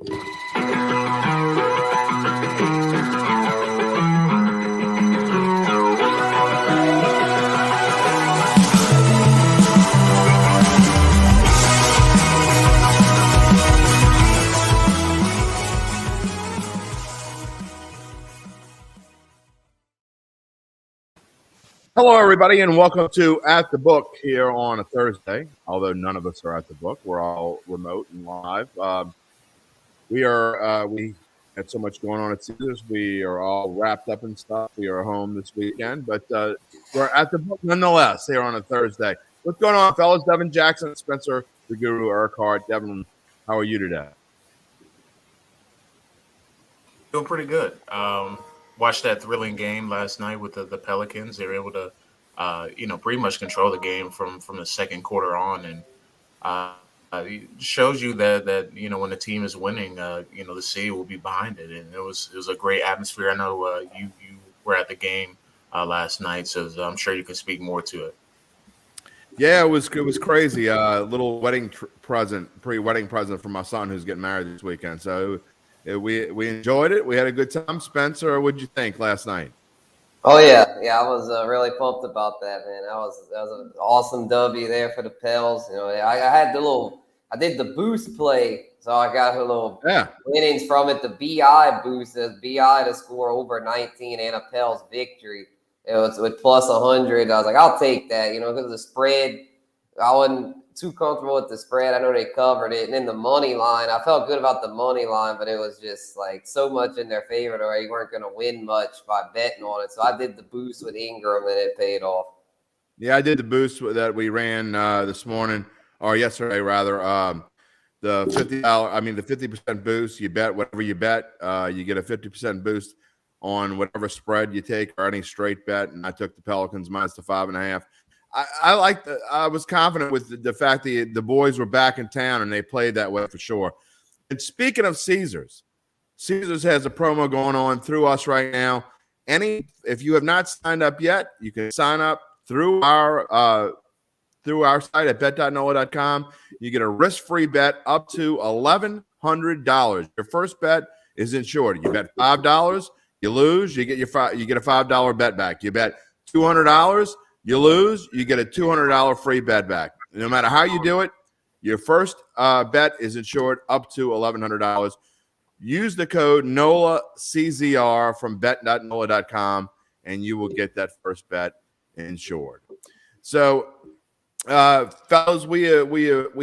Hello, everybody, and welcome to At the Book here on a Thursday. Although none of us are at the book, we're all remote and live. We had so much going on at Caesars. We are all wrapped up in stuff. We are home this weekend, but we're at the book nonetheless here on a Thursday. What's going on, fellas? Devin Jackson, Spencer the Guru Urquhart. Devin, how are you today? Doing pretty good. Watched that thrilling game last night with the Pelicans. They were able to, pretty much control the game from the second quarter on, and it shows you that when the team is winning, the city will be behind it, and it was a great atmosphere. I know you were at the game last night, so I'm sure you can speak more to it. Yeah, it was crazy. Little pre-wedding present for my son who's getting married this weekend. So we enjoyed it. We had a good time. Spencer, what'd you think last night? Oh yeah, I was really pumped about that, man. That was an awesome W there for the Pels. I did the boost play, so I got a little winnings from it. The BI boost is BI to score over 19 and a Pels victory. It was with plus 100. I was like, I'll take that, because the spread, I wasn't too comfortable with the spread. I know they covered it. And then the money line, I felt good about the money line, but it was just like so much in their favor or you weren't going to win much by betting on it. So I did the boost with Ingram and it paid off. Yeah, I did the boost that we ran this morning or yesterday rather. The the 50% boost, you bet whatever you bet, you get a 50% boost on whatever spread you take or any straight bet. And I took the Pelicans minus the 5.5. I was confident with the fact that the boys were back in town and they played that way for sure. And speaking of Caesars has a promo going on through us right now. If you have not signed up yet, you can sign up through our site at bet.NOLA.com. You get a risk-free bet up to $1,100. Your first bet is insured. You bet $5, you lose, you get a $5 bet back. You bet $200. You lose, you get a $200 free bet back. No matter how you do it, your first bet is insured up to $1,100. Use the code NOLACZR from bet.NOLA.com, and you will get that first bet insured. So, fellas, we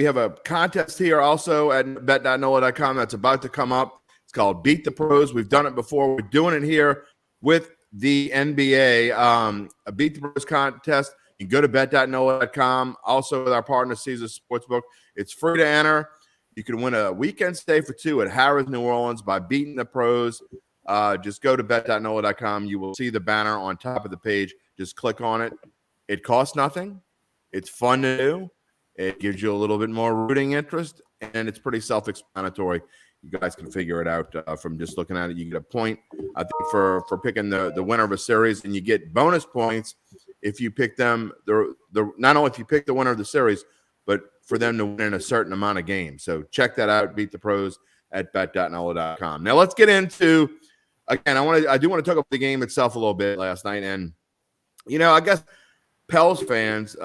have a contest here also at bet.NOLA.com that's about to come up. It's called Beat the Pros. We've done it before. We're doing it here with the NBA, a Beat the Pros contest. You can go to bet.NOLA.com. Also with our partner, Caesars Sportsbook. It's free to enter. You can win a weekend stay for two at Harrah's, New Orleans by beating the pros. Just go to bet.NOLA.com. You will see the banner on top of the page. Just click on it. It costs nothing. It's fun to do. It gives you a little bit more rooting interest, and it's pretty self-explanatory. You guys can figure it out from just looking at it. You get a point, I think, for picking the winner of a series, and you get bonus points if you pick them. Not only if you pick the winner of the series, but for them to win in a certain amount of games. So check that out. Beat the Pros at bet.NOLA.com. Now let's get into again. I do want to talk about the game itself a little bit last night, and I guess Pels fans.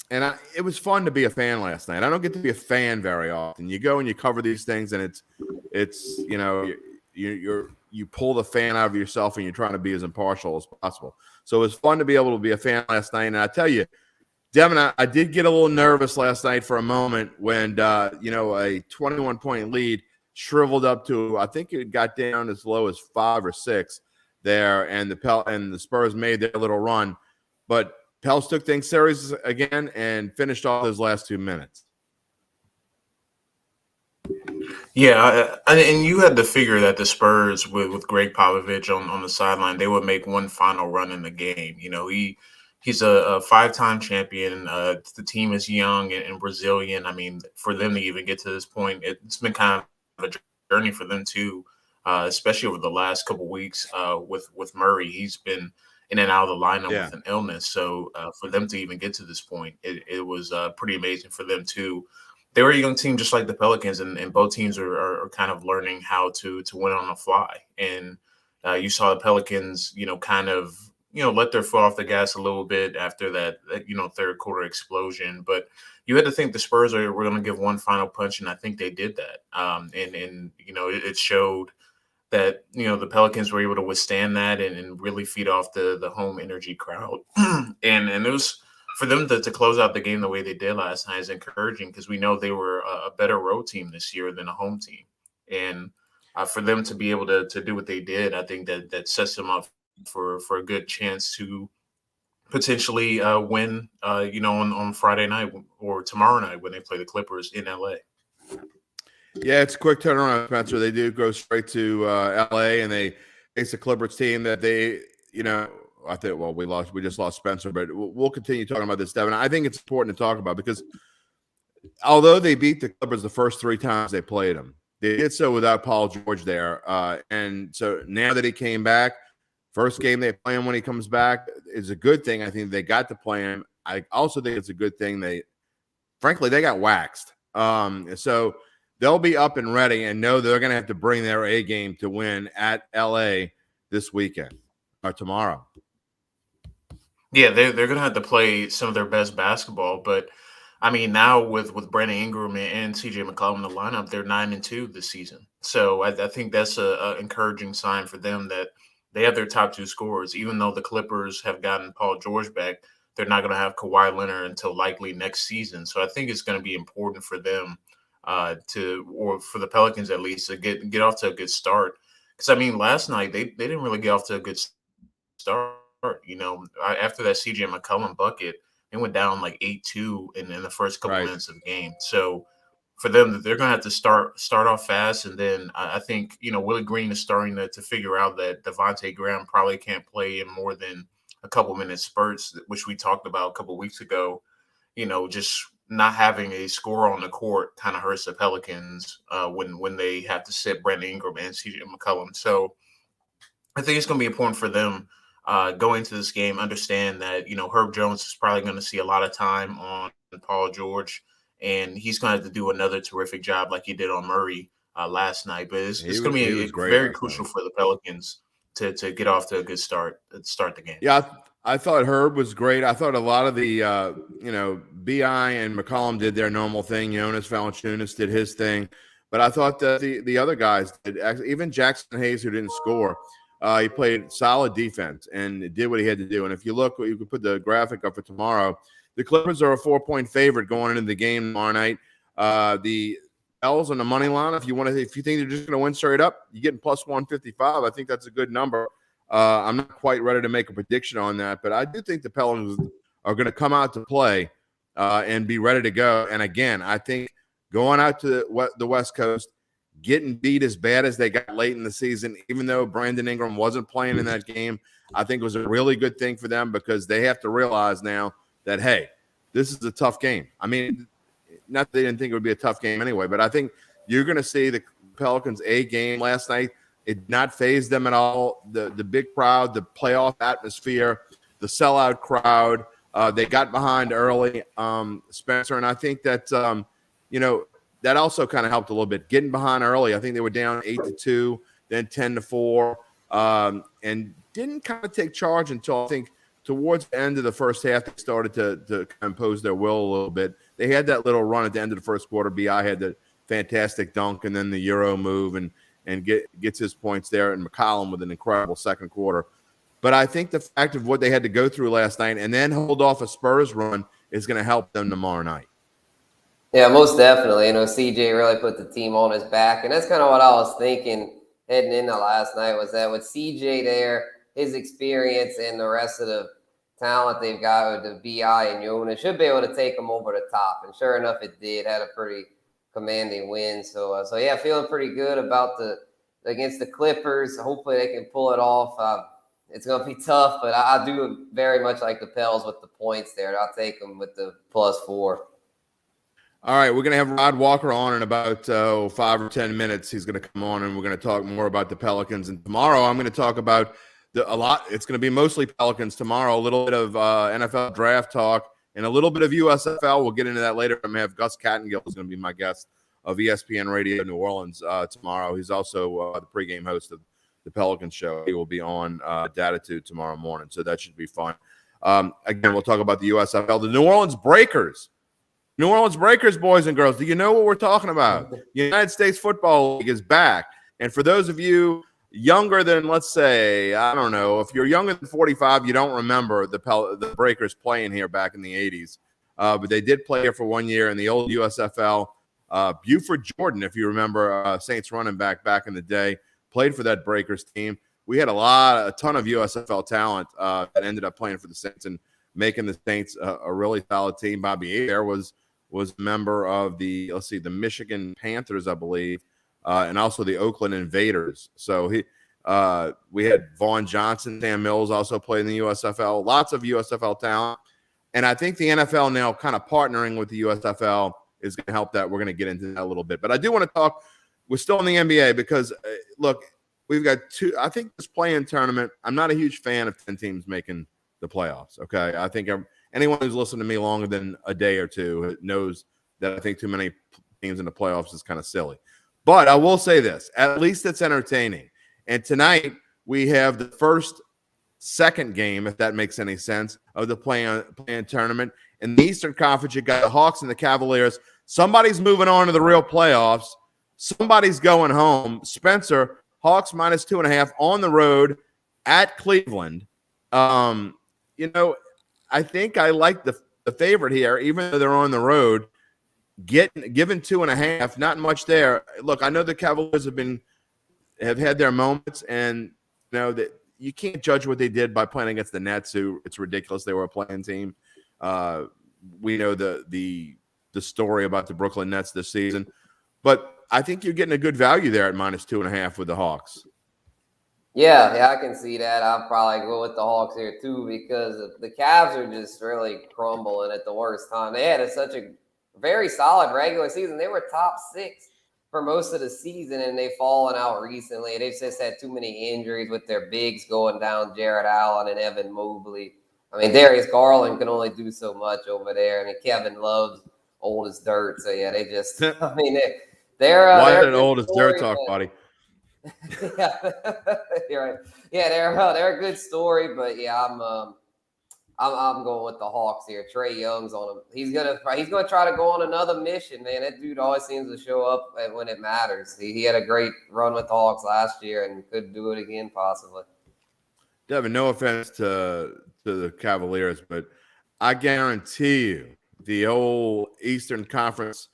It was fun to be a fan last night. I don't get to be a fan very often. You go and you cover these things, and it's you pull the fan out of yourself, and you're trying to be as impartial as possible. So it was fun to be able to be a fan last night. And I tell you, Devin, I did get a little nervous last night for a moment when a 21-point lead shriveled up to, I think it got down as low as 5 or 6 there, and the Spurs made their little run, but Pels took things serious again and finished off those last 2 minutes. Yeah, and you had to figure that the Spurs with Greg Popovich on the sideline, they would make one final run in the game. He's a 5-time champion. The team is young and Brazilian. I mean, for them to even get to this point, it's been kind of a journey for them too, especially over the last couple of weeks with Murray. He's been in and out of the lineup with an illness. So for them to even get to this point, it was pretty amazing for them too. they were a young team just like the Pelicans, and both teams are kind of learning how to win on the fly. And you saw the Pelicans, kind of, let their foot off the gas a little bit after that third quarter explosion. But you had to think the Spurs were going to give one final punch, and I think they did that. And it showed that the Pelicans were able to withstand that and really feed off the home energy crowd. and it was for them to close out the game the way they did last night is encouraging, because we know they were a better road team this year than a home team. And for them to be able to do what they did, I think that sets them up for a good chance to potentially win, on Friday night or tomorrow night when they play the Clippers in LA. Yeah, it's a quick turnaround, Spencer. They do go straight to LA, and they face a Clippers team that they, I think, well, we just lost Spencer, but we'll continue talking about this, Devin. I think it's important to talk about because although they beat the Clippers the first 3 times they played them, they did so without Paul George there. And so now that he came back, first game they play him when he comes back is a good thing. I think they got to play him. I also think it's a good thing they got waxed. So they'll be up and ready and know they're going to have to bring their A game to win at LA this weekend or tomorrow. Yeah, they're going to have to play some of their best basketball. But, I mean, now with Brandon Ingram and CJ McCollum in the lineup, they're 9-2 this season. So I think that's an encouraging sign for them that they have their top 2 scorers. Even though the Clippers have gotten Paul George back, they're not going to have Kawhi Leonard until likely next season. So I think it's going to be important for them or for the Pelicans at least, to get off to a good start. Because, I mean, last night they didn't really get off to a good start. After that CJ McCollum bucket, they went down like 8-2 in the first couple minutes of the game. So for them, they're going to have to start off fast. And then I think, Willie Green is starting to figure out that Devontae Graham probably can't play in more than a couple minute spurts, which we talked about a couple weeks ago. Just not having a scorer on the court kind of hurts the Pelicans when they have to sit Brandon Ingram and CJ McCollum. So I think it's going to be important for them going into this game, understand that, Herb Jones is probably going to see a lot of time on Paul George, and he's going to have to do another terrific job like he did on Murray last night. But it's going to be very crucial for the Pelicans to get off to a good start the game. Yeah, I thought Herb was great. I thought a lot of the, B.I. and McCollum did their normal thing. Jonas Valanciunas did his thing. But I thought that the other guys did. Even Jackson Hayes, who didn't score, he played solid defense and did what he had to do. And if you look, you could put the graphic up for tomorrow. The Clippers are a 4-point favorite going into the game tomorrow night. The L's on the money line. If you think they're just going to win straight up, you're getting plus 155. I think that's a good number. I'm not quite ready to make a prediction on that, but I do think the Pelicans are going to come out to play and be ready to go. And again, I think going out to the West Coast, getting beat as bad as they got late in the season, even though Brandon Ingram wasn't playing in that game, I think it was a really good thing for them because they have to realize now that, hey, this is a tough game. I mean, not that they didn't think it would be a tough game anyway, but I think you're going to see the Pelicans A game last night. It did not faze them at all. The big crowd, the playoff atmosphere, the sellout crowd, they got behind early, Spencer, and I think that, that also kind of helped a little bit. Getting behind early, I think they were down 8-2, then 10-4, and didn't kind of take charge until I think towards the end of the first half, they started to impose their will a little bit. They had that little run at the end of the first quarter. B.I. had the fantastic dunk and then the Euro move and gets his points there, and McCollum with an incredible second quarter. But I think the fact of what they had to go through last night and then hold off a Spurs run is going to help them tomorrow night. Yeah, most definitely. CJ really put the team on his back. And that's kind of what I was thinking heading into last night was that with CJ there, his experience and the rest of the talent they've got with the B.I. and Jonas should be able to take them over the top. And sure enough, it did. Had a pretty commanding win. So yeah, feeling pretty good about against the Clippers. Hopefully they can pull it off. It's going to be tough, but I do very much like the Pels with the points there. I'll take them with the +4. All right, we're going to have Rod Walker on in about 5 or 10 minutes. He's going to come on, and we're going to talk more about the Pelicans. And tomorrow I'm going to talk about a lot. It's going to be mostly Pelicans tomorrow, a little bit of NFL draft talk, and a little bit of USFL. We'll get into that later. I'm going to have Gus Cattingill is going to be my guest of ESPN Radio New Orleans tomorrow. He's also the pregame host of the Pelicans show. He will be on Datitude tomorrow morning, so that should be fun. Again, we'll talk about the USFL. The New Orleans Breakers. New Orleans Breakers, boys and girls. Do you know what we're talking about? The United States Football League is back. And for those of you younger than, let's say, I don't know, if you're younger than 45, you don't remember the Breakers playing here back in the 80s. But they did play here for 1 year in the old USFL. Buford Jordan, if you remember, Saints running back in the day, played for that Breakers team. We had a ton of USFL talent that ended up playing for the Saints and making the Saints a really solid team. Bobby Adair was a member of the Michigan Panthers, I believe, and also the Oakland Invaders. So we had Vaughn Johnson, Sam Mills also played in the USFL. Lots of USFL talent. And I think the NFL now kind of partnering with the USFL is going to help that. We're going to get into that a little bit. But I do want to talk – we're still in the NBA because, look, we've got I think this play-in tournament, I'm not a huge fan of 10 teams making the playoffs, okay? I think anyone who's listened to me longer than a day or two knows that I think too many teams in the playoffs is kind of silly. But I will say this, at least it's entertaining. And tonight we have the second game, if that makes any sense, of the play-in tournament. In the Eastern Conference, you got the Hawks and the Cavaliers. Somebody's moving on to the real playoffs. Somebody's going home. Spencer, Hawks -2.5 on the road at Cleveland. I think I like the favorite here, even though they're on the road. Given 2.5, not much there. Look, I know the Cavaliers have had their moments, and that you can't judge what they did by playing against the Nets, who it's ridiculous they were a playing team. We know the story about the Brooklyn Nets this season, but I think you're getting a good value there at -2.5 with the Hawks. Yeah, I can see that. I'll probably go with the Hawks here too because the Cavs are just really crumbling at the worst time. They had such a very solid regular season. They were top 6 for most of the season, and they've fallen out recently. They've just had too many injuries with their bigs going down, Jared Allen and Evan Mobley. I mean, Darius Garland can only do so much over there, and Kevin Love's old as dirt. So, yeah, they just – I mean, they're why they're that old as dirt talk, buddy? Yeah, you're right. Yeah, they're a good story, but yeah, I'm going with the Hawks here. Trae Young's on him. He's gonna try to go on another mission, man. That dude always seems to show up when it matters. He had a great run with the Hawks last year and could do it again possibly. Devin, no offense to the Cavaliers, but I guarantee you the old Eastern Conference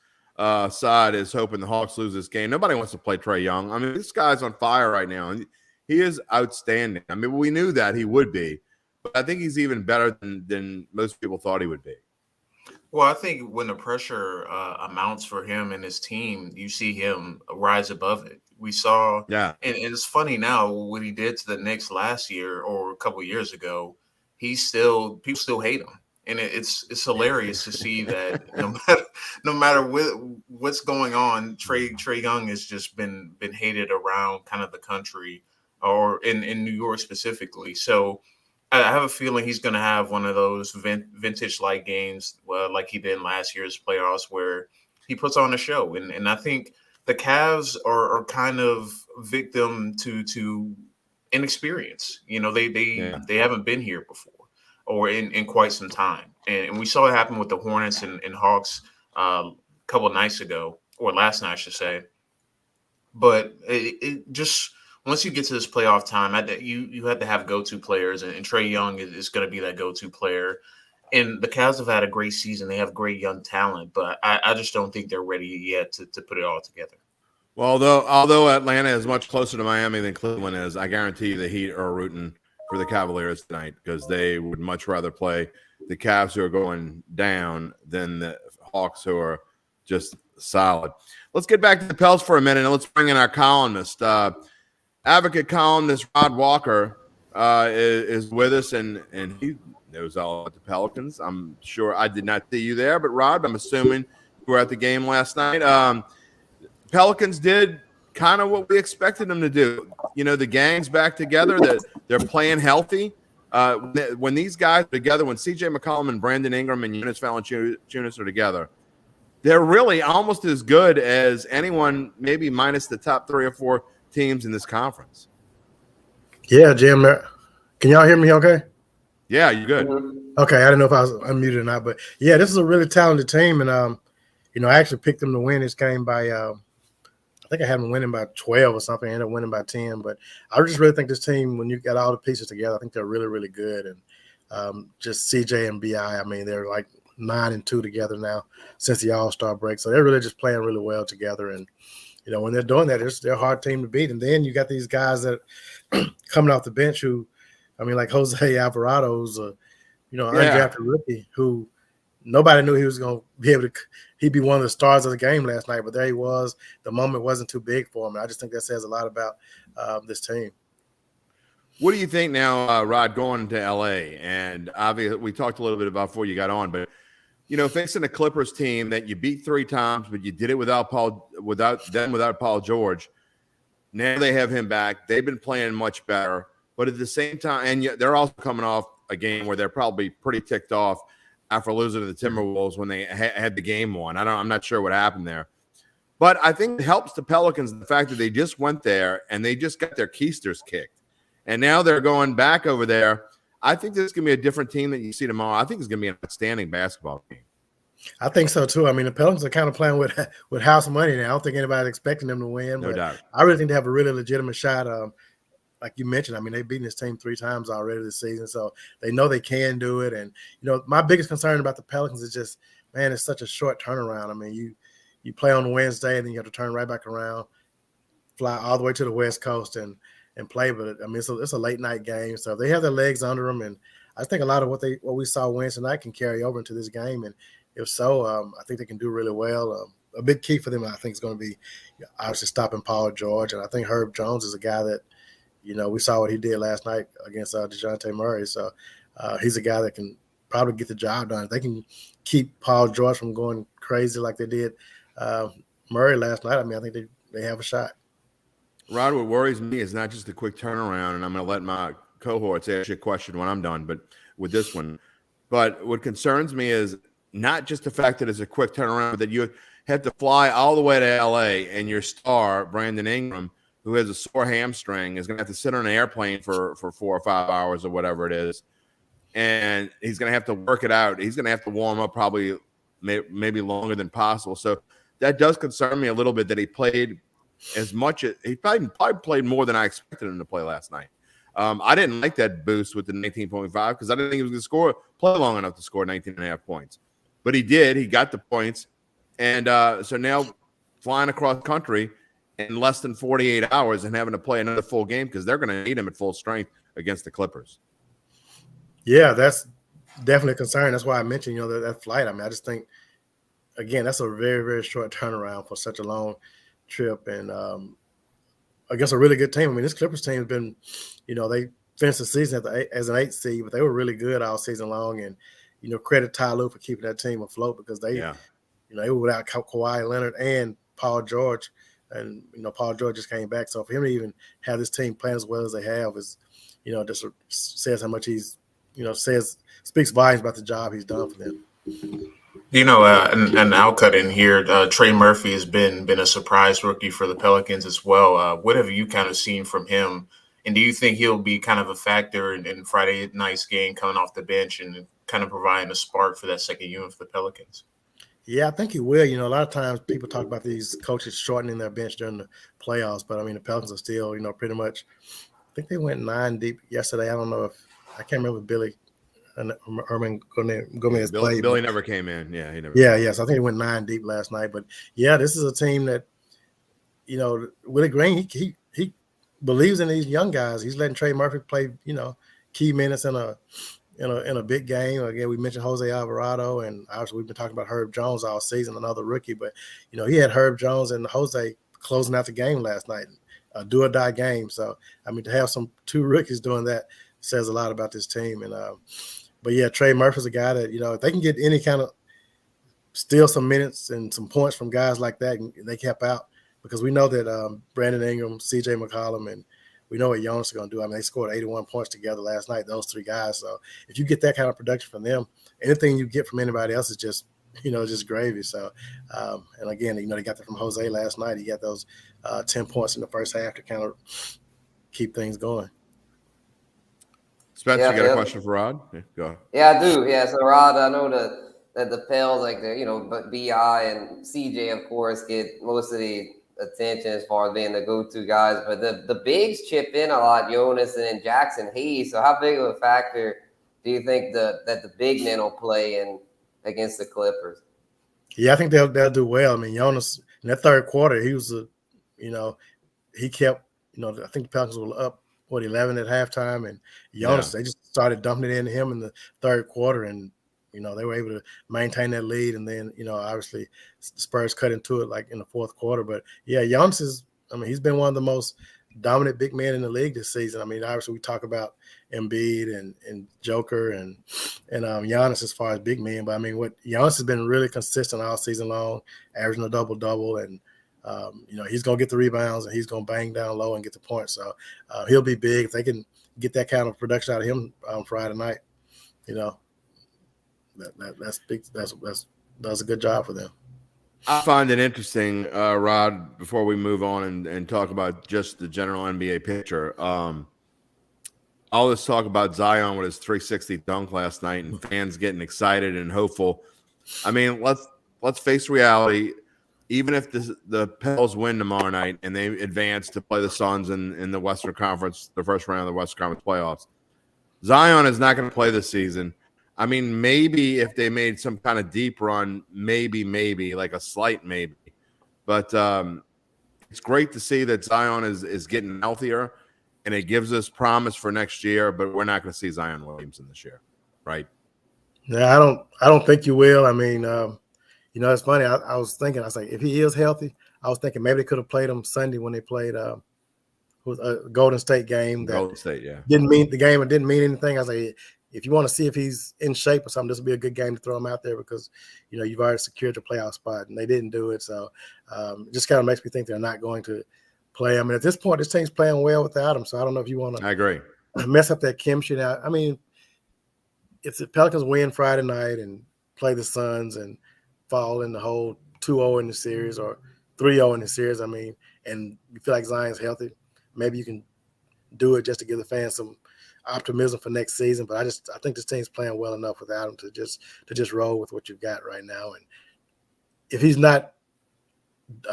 side is hoping the Hawks lose this game. Nobody wants to play Trae Young. I mean, this guy's on fire right now. He is outstanding. I mean, we knew that he would be, but I think he's even better than most people thought he would be. Well, I think when the pressure amounts for him and his team, you see him rise above it. We saw, and it's funny now what he did to the Knicks last year or a couple of years ago. People still hate him. And it's hilarious to see that no matter what's going on, Trae Young has just been hated around kind of the country or in New York specifically. So I have a feeling he's going to have one of those vintage-like games like he did in last year's playoffs where he puts on a show. And I think the Cavs are kind of victim to inexperience. They haven't been here before. Or in quite some time. And we saw it happen with the Hornets and Hawks a couple of nights ago, or last night, I should say. But it just, once you get to this playoff time, you have to have go-to players, and Trae Young is going to be that go-to player. And the Cavs have had a great season. They have great young talent, but I just don't think they're ready yet to put it all together. Well, although Atlanta is much closer to Miami than Cleveland is, I guarantee you the Heat are rooting for the Cavaliers tonight because they would much rather play the Cavs who are going down than the Hawks who are just solid. Let's get back to the Pels for a minute, and let's bring in our columnist. Advocate columnist Rod Walker is with us, and he knows all about the Pelicans. I'm sure I did not see you there, but Rod, I'm assuming you were at the game last night. Pelicans did kind of what we expected them to do. The gang's back together. They're playing healthy. When these guys are together, when C.J. McCollum and Brandon Ingram and Eunice Valanciunas are together, they're really almost as good as anyone, maybe minus the top 3 or 4 teams in this conference. Yeah, Jim. Can y'all hear me okay? Yeah, you're good. Okay, I didn't know if I was unmuted or not, but yeah, this is a really talented team, and I actually picked them to win this game by I think I had them winning by 12 or something. I ended up winning by 10, but I just really think this team, when you got all the pieces together, I think they're really, really good. And just CJ and BI, I mean, they're like 9-2 together now since the All-Star break, so they're really just playing really well together. And when they're doing that, they're a hard team to beat. And then you got these guys that coming off the bench who, I mean, like Jose Alvarado, who's a undrafted rookie who nobody knew he was going to be able to – he'd be one of the stars of the game last night, but there he was. The moment wasn't too big for him. And I just think that says a lot about this team. What do you think now, Rod, going to L.A.? And obviously we talked a little bit about before you got on, but, facing a Clippers team that you beat 3 times, but you did it without Paul George. Now they have him back. They've been playing much better. But at the same time, and they're also coming off a game where they're probably pretty ticked off after losing to the Timberwolves when they had the game won. I'm not sure what happened there. But I think it helps the Pelicans the fact that they just went there and they just got their keisters kicked. And now they're going back over there. I think this is going to be a different team that you see tomorrow. I think it's going to be an outstanding basketball game. I think so, too. I mean, the Pelicans are kind of playing with house money now. I don't think anybody's expecting them to win. No doubt. I really think they have a really legitimate shot. Like you mentioned, I mean, they've beaten this team 3 times already this season, so they know they can do it. And, my biggest concern about the Pelicans is just, man, it's such a short turnaround. I mean, you play on Wednesday, and then you have to turn right back around, fly all the way to the West Coast and play. But, I mean, it's a late-night game, so they have their legs under them. And I think a lot of what we saw Wednesday night can carry over into this game. And if so, I think they can do really well. A big key for them, I think, is going to be obviously stopping Paul George. And I think Herb Jones is a guy that, we saw what he did last night against DeJounte Murray. So he's a guy that can probably get the job done. If they can keep Paul George from going crazy like they did Murray last night, I mean, I think they have a shot. Rod, what worries me is not just a quick turnaround, and I'm going to let my cohorts ask you a question when I'm done, but with this one. But what concerns me is not just the fact that it's a quick turnaround, but that you have to fly all the way to L.A. and your star, Brandon Ingram, who has a sore hamstring, is going to have to sit on an airplane for 4 or 5 hours or whatever it is. And he's going to have to work it out. He's going to have to warm up probably maybe longer than possible. So that does concern me a little bit that he played as much as – he probably played more than I expected him to play last night. I didn't like that boost with the 19.5 because I didn't think he was going to play long enough to score 19.5 points. But he did. He got the points. And so now flying across country – in less than 48 hours and having to play another full game because they're going to need him at full strength against the Clippers. Yeah, that's definitely a concern. That's why I mentioned, that flight. I mean, I just think, again, that's a very, very short turnaround for such a long trip. And against a really good team. I mean, this Clippers team has been, they finished the season as an 8th seed, but they were really good all season long. And, credit Ty Lue for keeping that team afloat because they were without Kawhi Leonard and Paul George. And, Paul George just came back. So for him to even have this team playing as well as they have is, just says how much he's, speaks volumes about the job he's done for them. And I'll cut in here. Trey Murphy has been a surprise rookie for the Pelicans as well. What have you kind of seen from him? And do you think he'll be kind of a factor in Friday night's game coming off the bench and kind of providing a spark for that second unit for the Pelicans? Yeah, I think he will. A lot of times people talk about these coaches shortening their bench during the playoffs, but I mean, the Pelicans are still, pretty much. I think they went 9 deep yesterday. I don't know if I can't remember if Billy and Herman Gomez played. Billy never came in. Yeah, he never. Yeah, yes. I think he went 9 deep last night. But yeah, this is a team that, Willie Green, he believes in these young guys. He's letting Trey Murphy play, key minutes in a big game. Again, we mentioned Jose Alvarado, and obviously we've been talking about Herb Jones all season, another rookie. But, he had Herb Jones and Jose closing out the game last night, a do-or-die game. So, I mean, to have 2 rookies doing that says a lot about this team. And but, yeah, Trey Murphy's a guy that, if they can get any kind of steal some minutes and some points from guys like that, and they kept out, because we know that Brandon Ingram, C.J. McCollum, and we know what Jonas is going to do. I mean, they scored 81 points together last night, those three guys. So if you get that kind of production from them, anything you get from anybody else is just, just gravy. So, and again, they got that from Jose last night. He got those 10 points in the first half to kind of keep things going. Spencer, you got a question for Rod? Yeah, go ahead. Yeah, I do. Yeah, so Rod, I know that the Pels, but BI and CJ, of course, get most of the attention as far as being the go-to guys. But the bigs chip in a lot, Jonas and then Jackson Hayes. So how big of a factor do you think that the big men will play against the Clippers? Yeah, I think they'll do well. I mean, Jonas in that third quarter, he was he kept, I think the Pelicans were up 11 at halftime, and Jonas, they just started dumping it into him in the third quarter, and they were able to maintain that lead. And then obviously the Spurs cut into it like in the fourth quarter. But yeah, Jonas he's been one of the most dominant big men in the league this season. I mean, obviously we talk about Embiid and Joker and Giannis as far as big men, but I mean, what Giannis has been really consistent all season long, averaging a double-double, and he's gonna get the rebounds and he's gonna bang down low and get the points. So he'll be big if they can get that kind of production out of him Friday night. That's big. That's a good job for them. I find it interesting, Rod, before we move on and talk about just the general NBA picture. All this talk about Zion with his 360 dunk last night and fans getting excited and hopeful. I mean, let's face reality. Even if the Pels win tomorrow night and they advance to play the Suns in the Western Conference, the first round of the Western Conference playoffs, Zion is not going to play this season. I mean, maybe if they made some kind of deep run, maybe like a slight maybe. But it's great to see that Zion is getting healthier, and it gives us promise for next year. But we're not going to see Zion Williamson this year, right? Yeah, I don't think you will. I mean, it's funny. I was thinking, I was like, if he is healthy, I was thinking maybe they could have played him Sunday when they played a Golden State game. Golden State, yeah. Didn't mean the game and didn't mean anything. I was like, if you want to see if he's in shape or something, this will be a good game to throw him out there because, you've already secured your playoff spot, and they didn't do it. So it just kind of makes me think they're not going to play him. And at this point, this team's playing well without him. So I don't know if you want to. I agree. Mess up that chemistry now. I mean, if the Pelicans win Friday night and play the Suns and fall in the whole 2-0 in the series or 3-0 in the series, I mean, and you feel like Zion's healthy, maybe you can do it just to give the fans some optimism for next season. But I think this team's playing well enough without him to just roll with what you've got right now. And if he's not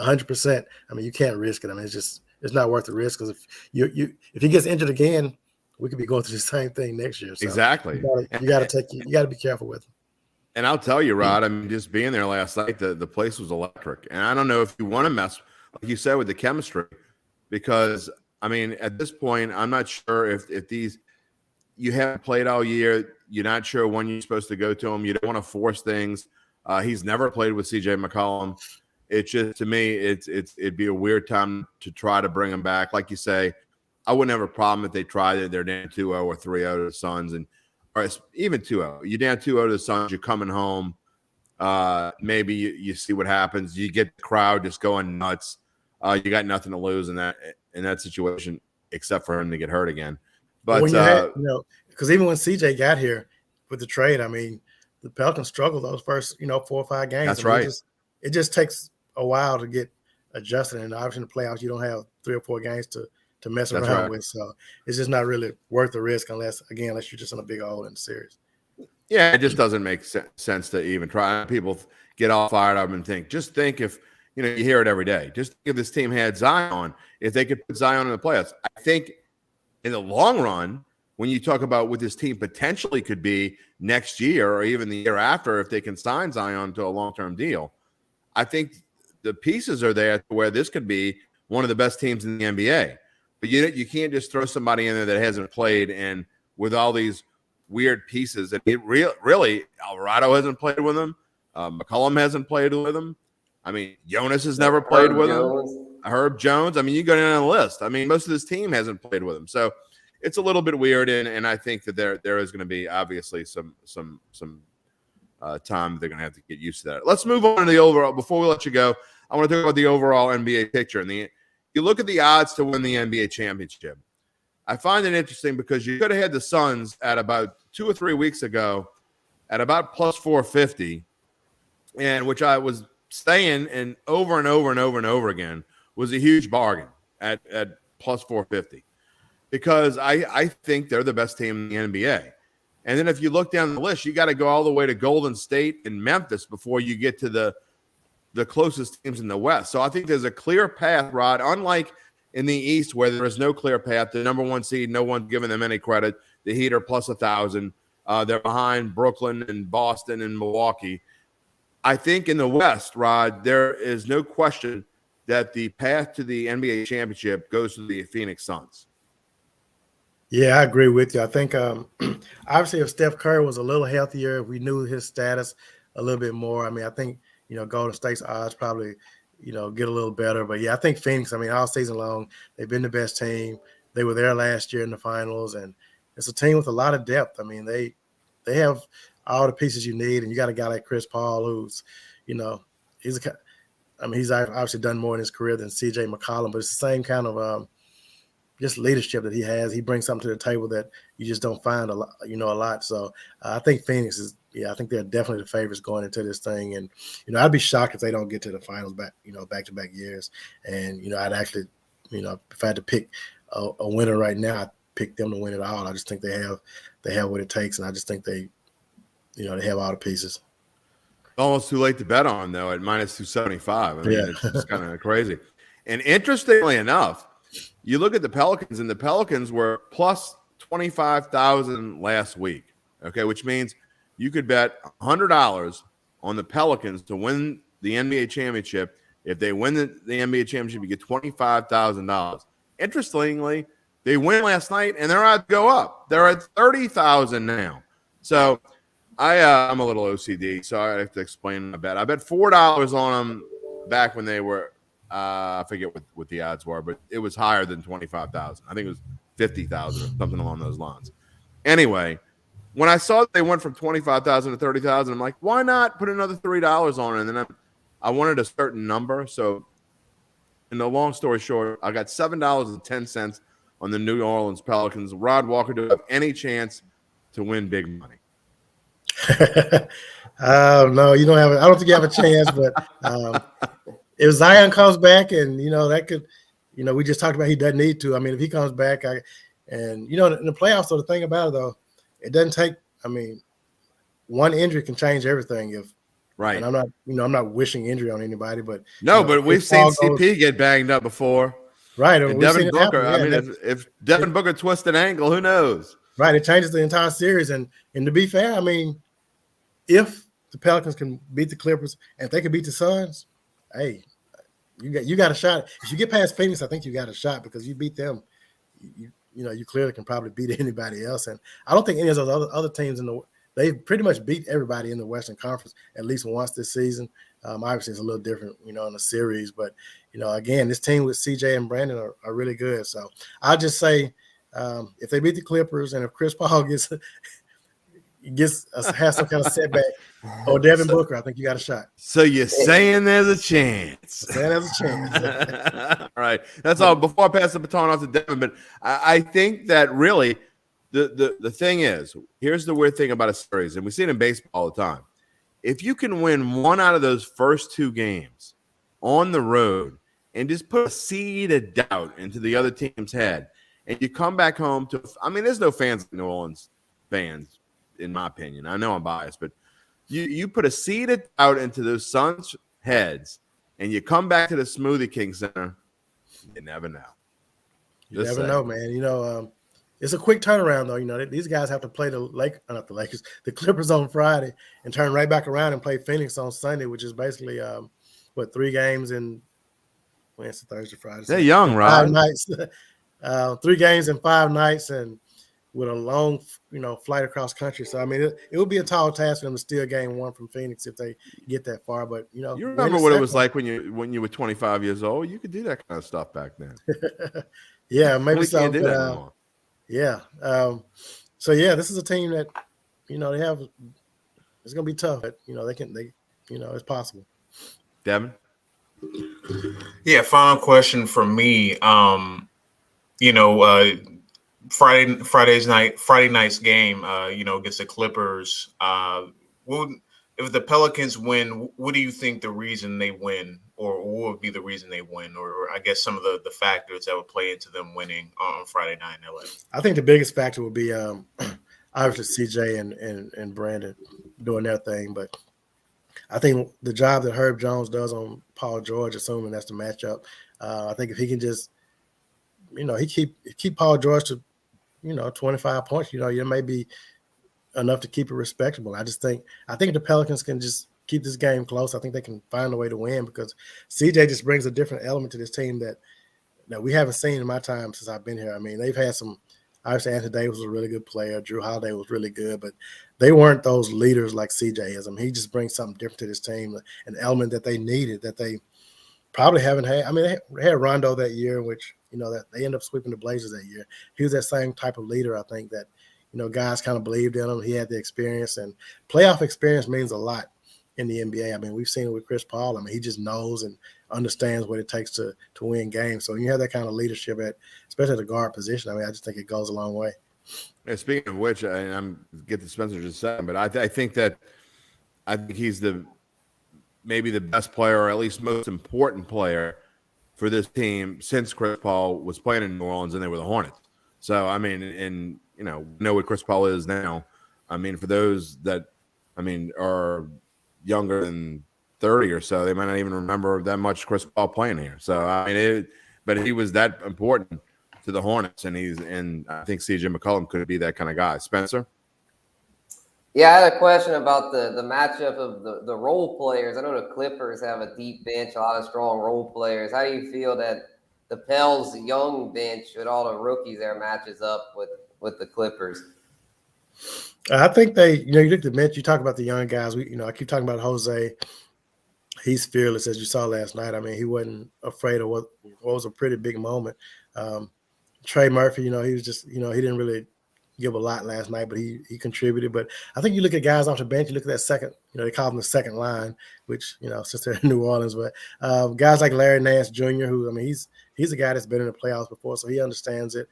100%, I mean, you can't risk it. I mean, it's not worth the risk because if he gets injured again, we could be going through the same thing next year. So exactly. You got to be careful with him. And I'll tell you, Rod, I mean, just being there last night, the place was electric. And I don't know if you want to mess, like you said, with the chemistry, because, I mean, at this point, I'm not sure if these – you haven't played all year. You're not sure when you're supposed to go to him. You don't want to force things. He's never played with CJ McCollum. It's just, to me, it'd be a weird time to try to bring him back. Like you say, I wouldn't have a problem if they tried it. They're down 2-0 or 3-0 to the Suns, or even 2-0. You're down 2-0 to the Suns. You're coming home. Maybe you see what happens. You get the crowd just going nuts. You got nothing to lose in that situation, except for him to get hurt again. But because even when CJ got here with the trade, I mean, the Pelicans struggled those first 4 or 5 games. That's right. It just takes a while to get adjusted, and obviously in the playoffs you don't have 3 or 4 games to mess around with. So it's just not really worth the risk unless you're just in a big hole in the series. Yeah, it just doesn't make sense to even try. People get all fired up and think if you hear it every day. Just think if this team had Zion, if they could put Zion in the playoffs. I think in the long run, when you talk about what this team potentially could be next year or even the year after, if they can sign Zion to a long-term deal, I think the pieces are there to where this could be one of the best teams in the NBA. But you can't just throw somebody in there that hasn't played, and with all these weird pieces. And really, Alvarado hasn't played with him. McCollum hasn't played with him. I mean, Jonas has never played with him. Herb Jones. I mean, you go down the list. I mean, most of this team hasn't played with him. So it's a little bit weird, and I think that there is going to be obviously some time they're going to have to get used to that. Let's move on to the overall. Before we let you go, I want to talk about the overall NBA picture. And you look at the odds to win the NBA championship. I find it interesting because you could have had the Suns at about 2 or 3 weeks ago at about plus 450, and which I was saying and over and over and over and over again was a huge bargain at plus 450 because I think they're the best team in the NBA. And then if you look down the list, you got to go all the way to Golden State and Memphis before you get to the closest teams in the West. So I think there's a clear path, Rod, unlike in the East where there is no clear path. The number one seed, no one's giving them any credit. The Heat are plus 1,000. They're behind Brooklyn and Boston and Milwaukee. I think in the West, Rod, there is no question that the path to the NBA championship goes to the Phoenix Suns. Yeah, I agree with you. I think obviously if Steph Curry was a little healthier, if we knew his status a little bit more, I mean, I think, Golden State's odds probably, get a little better. But, yeah, I think Phoenix, I mean, all season long, they've been the best team. They were there last year in the finals, and it's a team with a lot of depth. I mean, they have all the pieces you need, and you got a guy like Chris Paul who's, he's obviously done more in his career than C.J. McCollum, but it's the same kind of just leadership that he has. He brings something to the table that you just don't find a lot. So I think Phoenix is, I think they're definitely the favorites going into this thing. And, I'd be shocked if they don't get to the finals back-to-back years. And, I'd actually, if I had to pick a winner right now, I'd pick them to win it all. I just think they have what it takes. And I just think they have all the pieces. Almost too late to bet on, though, at minus 275. I mean, Yeah. It's just kind of crazy. And interestingly enough, you look at the Pelicans, and the Pelicans were plus 25,000 last week, okay, which means you could bet $100 on the Pelicans to win the NBA championship. If they win the NBA championship, you get $25,000. Interestingly, they win last night, and their odds go up. They're at 30,000 now. So I'm a little OCD, so I have to explain my bet. I bet $4 on them back when they were I forget what the odds were, but it was higher than 25,000. I think it was 50,000 or something along those lines. Anyway, when I saw that they went from 25,000 to 30,000, I'm like, why not put another $3 on it? And then I wanted a certain number. So, in the long story short, I got $7.10 on the New Orleans Pelicans. Rod Walker, do you have any chance to win big money? No, you don't have. I don't think you have a chance. But if Zion comes back, and that could, we just talked about he doesn't need to. I mean, if he comes back, in the playoffs. So the thing about it though, it doesn't take. I mean, one injury can change everything. Right. And I'm not wishing injury on anybody, but but we've seen CP get banged up before. Right. And Devin Booker. Happen. I mean, if Devin Booker twists an ankle, who knows? Right. It changes the entire series. And to be fair, I mean, if the Pelicans can beat the Clippers and if they can beat the Suns, hey, you got a shot. If you get past Phoenix, I think you got a shot because you beat them. You clearly can probably beat anybody else. And I don't think any of those other teams they pretty much beat everybody in the Western Conference at least once this season. Obviously, it's a little different, in the series. But, again, this team with CJ and Brandon are really good. So I'll just say if they beat the Clippers and if Chris Paul has some kind of setback or Devin Booker, I think you got a shot. So you're saying there's a chance. All right. That's all. Before I pass the baton off to Devin, but I think that really the thing is, here's the weird thing about a series, and we see it in baseball all the time. If you can win one out of those first two games on the road and just put a seed of doubt into the other team's head, and you come back home to – I mean, there's no fans like New Orleans fans, in my opinion. I know I'm biased, but you put a seed of doubt into those Suns' heads, and you come back to the Smoothie King Center, you never know. You never know, man. It's a quick turnaround, though. These guys have to play the Clippers on Friday and turn right back around and play Phoenix on Sunday, which is basically 3 games in Wednesday, Thursday, Friday. They're young, right? 5 nights, 3 games in 5 nights, and with a long, flight across country. So I mean, it would be a tall task for them to steal game 1 from Phoenix if they get that far. But you remember what it was like when you were 25 years old. You could do that kind of stuff back then. Yeah, maybe so. Can't do that anymore. Yeah. So yeah, this is a team that, they have. It's gonna be tough, but it's possible. Devin. Yeah. Final question for me. Friday night's game, against the Clippers. If the Pelicans win, what do you think the reason they win, or what would be the reason they win, or I guess some of the factors that would play into them winning on Friday night in LA? I think the biggest factor would be obviously CJ and Brandon doing their thing, but I think the job that Herb Jones does on Paul George, assuming that's the matchup, I think if he can just, he keep Paul George to, 25 points, it may be enough to keep it respectable. I think the Pelicans can just keep this game close. I think they can find a way to win because CJ just brings a different element to this team that we haven't seen in my time since I've been here. I mean, they've had some. Obviously, Anthony Davis was a really good player. Drew Holiday was really good, but they weren't those leaders like CJ is. I mean, he just brings something different to this team, an element that they needed that they probably haven't had. I mean, they had Rondo that year, which that they ended up sweeping the Blazers that year. He was that same type of leader, I think, that guys kind of believed in him. He had the experience, and playoff experience means a lot in the NBA. I mean, we've seen it with Chris Paul. I mean, he just knows and understands what it takes to win games. So when you have that kind of leadership especially at the guard position, I mean, I just think it goes a long way. Yeah, speaking of which, I'm get to Spencer just a second, but I think he's maybe the best player, or at least most important player for this team since Chris Paul was playing in New Orleans and they were the Hornets. So I mean, and know what Chris Paul is now. I mean, for those that are younger than 30 or so, they might not even remember that much Chris Paul playing here. So I mean, but he was that important to the Hornets, and I think CJ McCollum could be that kind of guy. Spencer? Yeah, I had a question about the matchup of the role players. I know the Clippers have a deep bench, a lot of strong role players. How do you feel that the Pels young bench with all the rookies there matches up with the Clippers? I think you look at the bench, you talk about the young guys. I keep talking about Jose. He's fearless, as you saw last night. I mean, he wasn't afraid of what was a pretty big moment. Trey Murphy, he was just, he didn't really give a lot last night, but he contributed. But I think you look at guys off the bench, you look at that second, they call them the second line, which, since they're in New Orleans, but guys like Larry Nance Jr., who, I mean, he's a guy that's been in the playoffs before, so he understands it.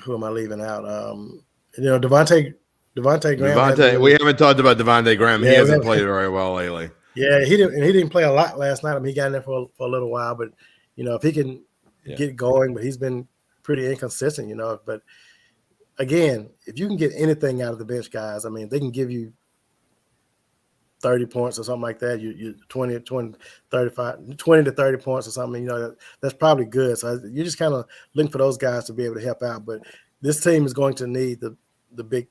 Who am I leaving out? Devontae Graham. We haven't talked about Devontae Graham. Yeah, he hasn't played very well lately. Yeah, he didn't play a lot last night. I mean, he got in there for a little while, but if he can get going, but he's been pretty inconsistent, But again, if you can get anything out of the bench guys, I mean, they can give you 30 points or something like that. You 20 to 30 points or something, that's probably good. So you're just kind of looking for those guys to be able to help out. But this team is going to need the big,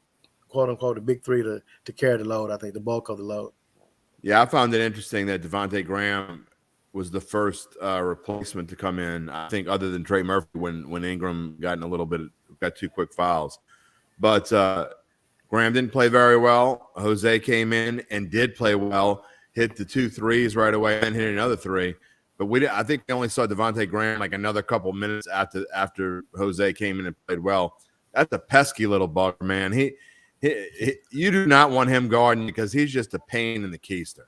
quote unquote, the big three to carry the load. I think the bulk of the load. Yeah, I found it interesting that Devontae Graham was the first replacement to come in, I think, other than Trey Murphy when Ingram got two quick fouls. But Graham didn't play very well. Jose came in and did play well, hit the 2 threes right away and hit another 3. But I think we only saw Devontae Graham like another couple minutes after Jose came in and played well. That's a pesky little bugger, man. You do not want him guarding because he's just a pain in the keister.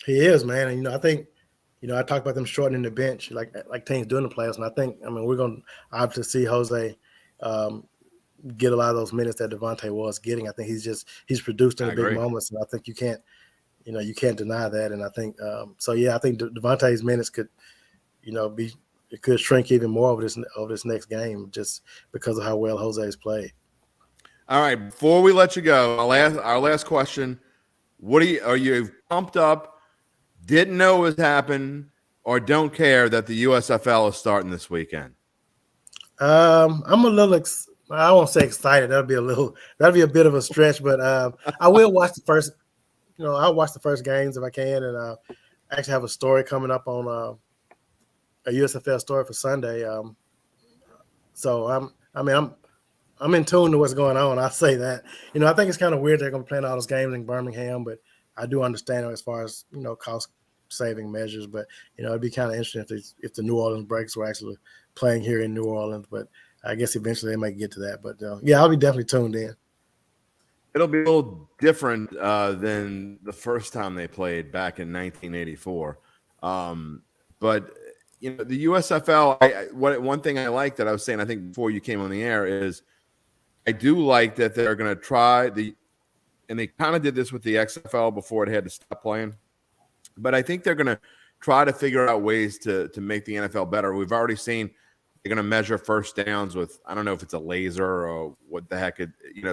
He is, man. And, I think, I talked about them shortening the bench like teams doing the playoffs. And I think, we're going to obviously see Jose get a lot of those minutes that Devontae was getting. I think he's produced in the big moments. And I think you can't deny that. And I think, I think Devontae's minutes could, it could shrink even more over this next game just because of how well Jose's played. All right, before we let you go, our last question: are you pumped up? Didn't know it was happening, or don't care that the USFL is starting this weekend? I'm a little. I won't say excited. That'll be a bit of a stretch, but I will watch the first. I'll watch the first games if I can, and actually have a story coming up on a USFL story for Sunday. So I'm in tune to what's going on. I'll say that. I think it's kind of weird they're going to be playing all those games in Birmingham, but I do understand it as far as, cost-saving measures. But, it'd be kind of interesting if the New Orleans Breakers were actually playing here in New Orleans. But I guess eventually they might get to that. But, I'll be definitely tuned in. It'll be a little different than the first time they played back in 1984. But the USFL, one thing I like that I was saying, I think before you came on the air, is I do like that they're going to try and they kind of did this with the XFL before it had to stop playing. But I think they're going to try to figure out ways to make the NFL better. We've already seen they're going to measure first downs with, I don't know if it's a laser or what the heck,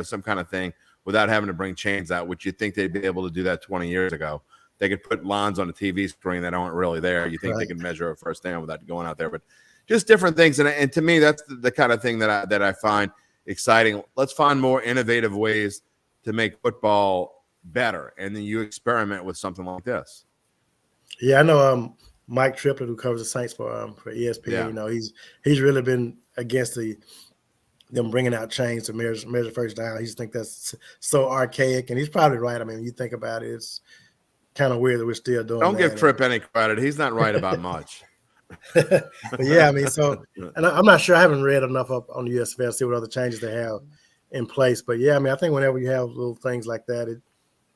some kind of thing, without having to bring chains out, which you'd think they'd be able to do that 20 years ago. They could put lines on the TV screen that aren't really there. You think they can measure a first down without going out there, but just different things. And to me, that's the kind of thing that I find exciting. Let's find more innovative ways to make football better, and then you experiment with something like this. Yeah, I know Mike Triplett, who covers the Saints for ESPN. Yeah. He's really been against them bringing out chains to measure first down. He just think that's so archaic, and he's probably right. I mean, when you think about it, it's kind of weird that we're still doing Don't that. give Tripp any credit. He's not right about much. But yeah, I mean, and I'm not sure. I haven't read enough up on the USFL to see what other changes they have in place. But yeah, I mean, I think whenever you have little things like that, it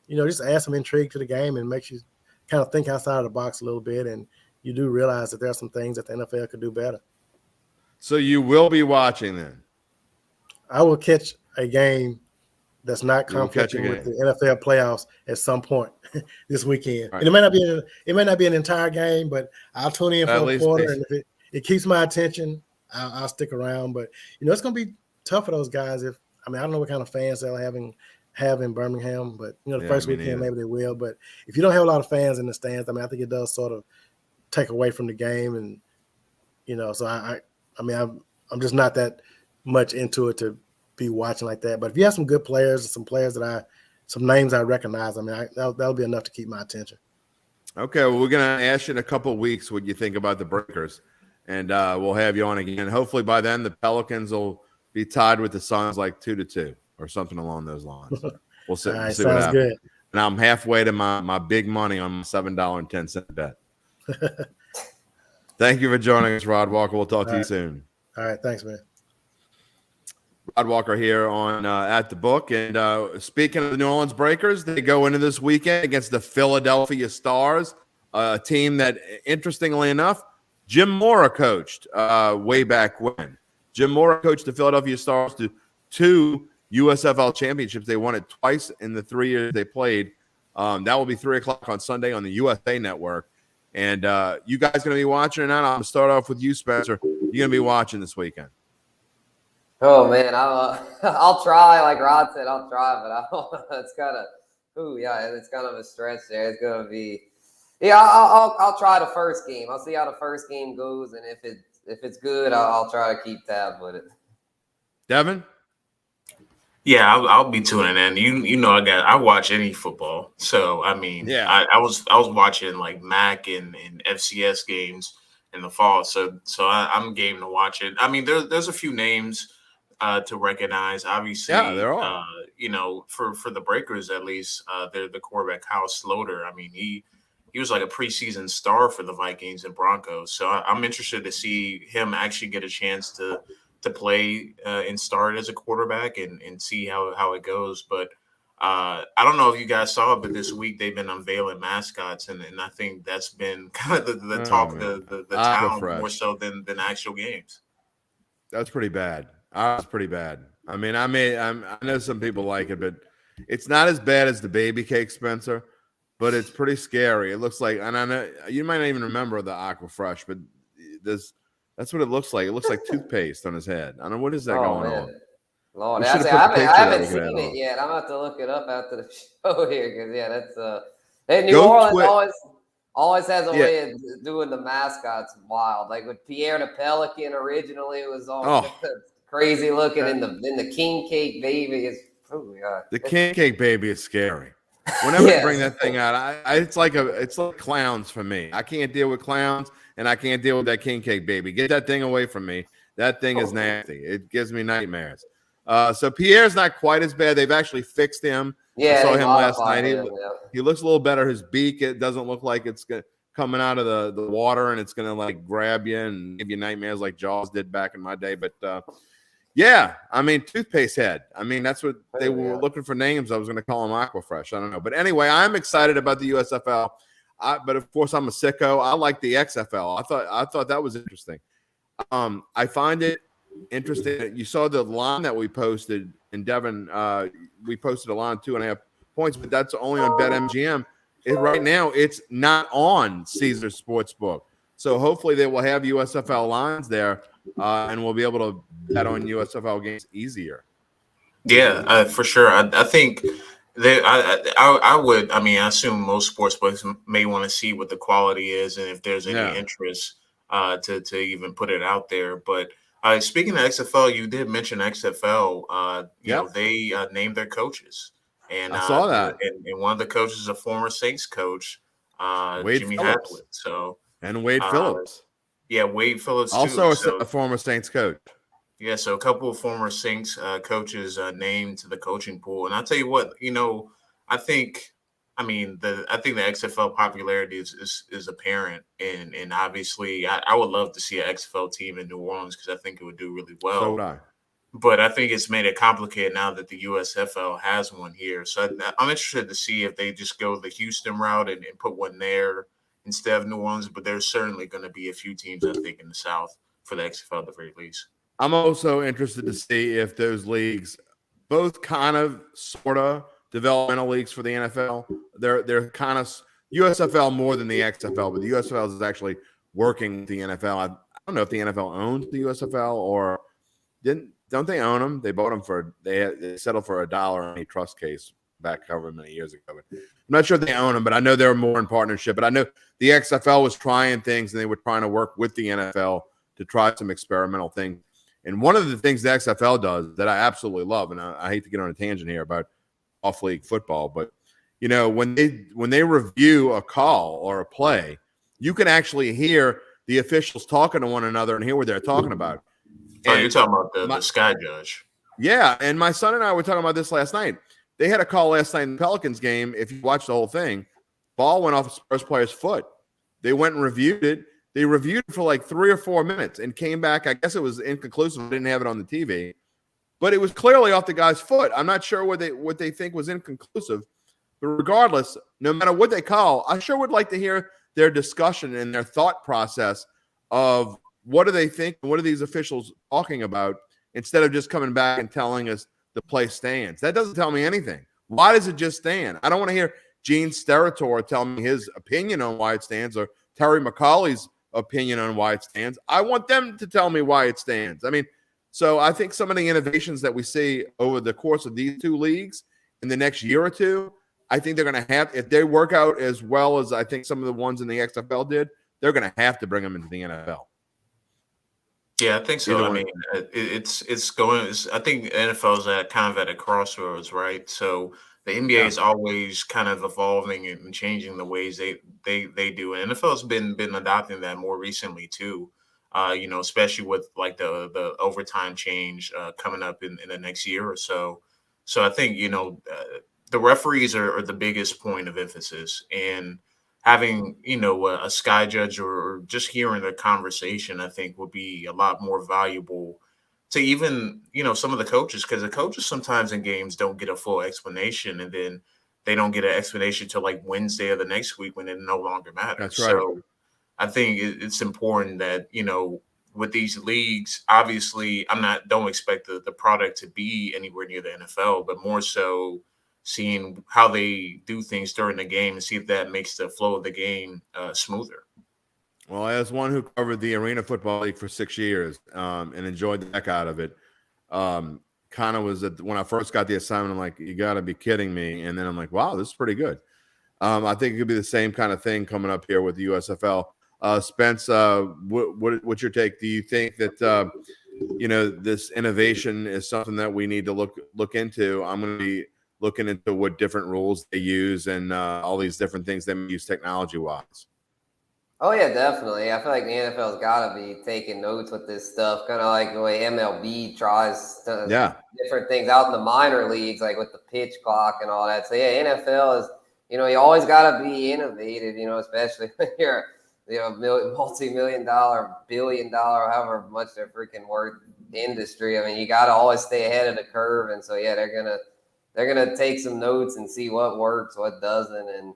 just adds some intrigue to the game and makes you kind of think outside of the box a little bit, and you do realize that there are some things that the NFL could do better. So you will be watching then? I will catch a game that's not conflicting with the NFL playoffs at some point this weekend. Right. And it may not be an entire game, but I'll tune in for a quarter, and if it keeps my attention, I'll stick around. But it's going to be tough for those guys. I don't know what kind of fans they'll have in Birmingham, but the first weekend maybe they will. But if you don't have a lot of fans in the stands, I think it does sort of take away from the game, and so I'm just not that much into it to be watching like that. But if you have some good players and some players some names I recognize, that'll be enough to keep my attention. Okay, well, we're gonna ask you in a couple of weeks what you think about the Breakers, and we'll have you on again. Hopefully by then the Pelicans will be tied with the Suns like 2-2 or something along those lines. We'll see. All right, see what happens. Good. And I'm halfway to my big money on my $7.10 bet. Thank you for joining us, Rod Walker. We'll talk to you soon. All right, thanks, man. Rod Walker here on At the Book. And speaking of the New Orleans Breakers, they go into this weekend against the Philadelphia Stars, a team that, interestingly enough, Jim Mora coached way back when. Jim Mora coached the Philadelphia Stars to 2 USFL championships. They won it twice in the 3 years they played. That will be 3 o'clock on Sunday on the USA Network. And you guys going to be watching or not? I'm going to start off with you, Spencer. You're going to be watching this weekend. Oh man, I'll try. Like Rod said, I'll try, but it's kind of, it's kind of a stretch there. It's gonna be, I'll try the first game. I'll see how the first game goes, and if it's good, I'll try to keep tab with it. Devin? Yeah, I'll be tuning in. I watch any football, so I was watching like MAC and FCS games in the fall, so I'm game to watch it. I mean, there's a few names to recognize. Obviously, there are. For the Breakers at least, they're the quarterback Kyle Sloter. I mean, he was like a preseason star for the Vikings and Broncos. So I'm interested to see him actually get a chance to play and start as a quarterback and see how it goes. But I don't know if you guys saw it, but this week they've been unveiling mascots, and I think that's been kind of the talk of the town more so than actual games. That's pretty bad. That's pretty bad. I mean, I know some people like it, but it's not as bad as the baby cake, Spencer, but it's pretty scary. It looks like, and I know you might not even remember the Aqua Fresh, but that's what it looks like. It looks like toothpaste on his head. I don't know what is that going on. Lord, I haven't seen it yet. I'm gonna have to look it up after the show here because that's New Orleans always has a way of doing the mascots wild. Like with Pierre the Pelican originally, it was all crazy looking, and the king cake baby is the king cake baby is scary. Whenever they bring that thing out, it's like clowns for me. I can't deal with clowns, and I can't deal with that king cake baby. Get that thing away from me. That thing is nasty. It gives me nightmares. So Pierre's not quite as bad. They've actually fixed him. Yeah, I saw him last night. He looks a little better. His beak, it doesn't look like it's coming out of the water and it's going to like grab you and give you nightmares like Jaws did back in my day. But toothpaste head. I mean, that's what they were looking for names. I was going to call him Aquafresh. I don't know. But anyway, I'm excited about the USFL. but of course I'm a sicko. I like the XFL. I thought that was interesting. I find it interesting. You saw the line that we posted, and Devin, we posted a line 2.5 points, but that's only on BetMGM. Right now, it's not on Caesars Sportsbook. So hopefully they will have USFL lines there, and we'll be able to bet on USFL games easier. Yeah, for sure. I think I would. I mean, I assume most sportsbooks may want to see what the quality is and if there's any interest to even put it out there. But speaking of XFL, you did mention XFL. You know, they named their coaches, and I saw that. And one of the coaches is a former Saints coach, Jimmy Phillips. Haslett. So and Wade Phillips. Yeah, Wade Phillips also too. a former Saints coach. Yeah, so a couple of former Saints coaches named to the coaching pool, and I'll tell you what, you know, I think the XFL popularity is apparent, and obviously, I would love to see an XFL team in New Orleans because I think it would do really well. So would I. But I think it's made it complicated now that the USFL has one here. So I'm interested to see if they just go the Houston route and put one there instead of New Orleans. But there's certainly going to be a few teams, I think, in the South for the XFL at the very least. I'm also interested to see if those leagues, both kind of, sort of developmental leagues for the NFL, they're kind of USFL more than the XFL, but the USFL is actually working with the NFL. I don't know if the NFL owns the USFL or don't they own them? They bought them they settled for $1 in a trust case back however many years ago. But I'm not sure if they own them, but I know they're more in partnership. But I know the XFL was trying things and they were trying to work with the NFL to try some experimental things. And one of the things the XFL does that I absolutely love, and I hate to get on a tangent here about off-league football, but you know, when they review a call or a play, you can actually hear the officials talking to one another and hear what they're talking about. Oh, you're talking about the Sky Judge. Yeah, and my son and I were talking about this last night. They had a call last night in the Pelicans game. If you watch the whole thing, ball went off a Spurs player's foot. They went and reviewed it. They reviewed it for like 3 or 4 minutes and came back. I guess it was inconclusive. Didn't have it on the TV, but it was clearly off the guy's foot. I'm not sure what they think was inconclusive, but regardless, no matter what they call, I sure would like to hear their discussion and their thought process of what do they think and what are these officials talking about instead of just coming back and telling us the play stands. That doesn't tell me anything. Why does it just stand? I don't want to hear Gene Steratore tell me his opinion on why it stands or Terry McCauley's opinion on why it stands. I want them to tell me why it stands. I mean, so I think some of the innovations that we see over the course of these two leagues in the next year or two, I think they're going to have, if they work out as well as I think some of the ones in the XFL did, they're going to have to bring them into the NFL. Yeah, I think so. I mean, it's going. I think NFL is at a crossroads, right? So the NBA is always kind of evolving and changing the ways they do. And NFL has been adopting that more recently too. You know, especially with like the overtime change coming up in the next year or so. So I think, you know, the referees are the biggest point of emphasis, and having, you know, a Sky Judge or just hearing the conversation, I think would be a lot more valuable to even, you know, some of the coaches, because the coaches sometimes in games don't get a full explanation, and then they don't get an explanation till like Wednesday of the next week when it no longer matters. That's right. So I think it's important that, you know, with these leagues, obviously don't expect the product to be anywhere near the NFL, but more so seeing how they do things during the game and see if that makes the flow of the game smoother. Well, as one who covered the Arena Football League for 6 years and enjoyed the heck out of it, kind of was when I first got the assignment, I'm like, you got to be kidding me. And then I'm like, wow, this is pretty good. I think it could be the same kind of thing coming up here with the USFL. Spence, what's your take? Do you think that, you know, this innovation is something that we need to look into? I'm going to be looking into what different rules they use and all these different things they use technology-wise. Oh, yeah, definitely. I feel like the NFL's got to be taking notes with this stuff, kind of like the way MLB tries to different things out in the minor leagues, like with the pitch clock and all that. So, yeah, NFL is, you know, you always got to be innovative, you know, especially when you're, you know, multi-million-dollar, billion-dollar, however much they're freaking worth industry. I mean, you got to always stay ahead of the curve. And so, yeah, they're gonna take some notes and see what works, what doesn't, and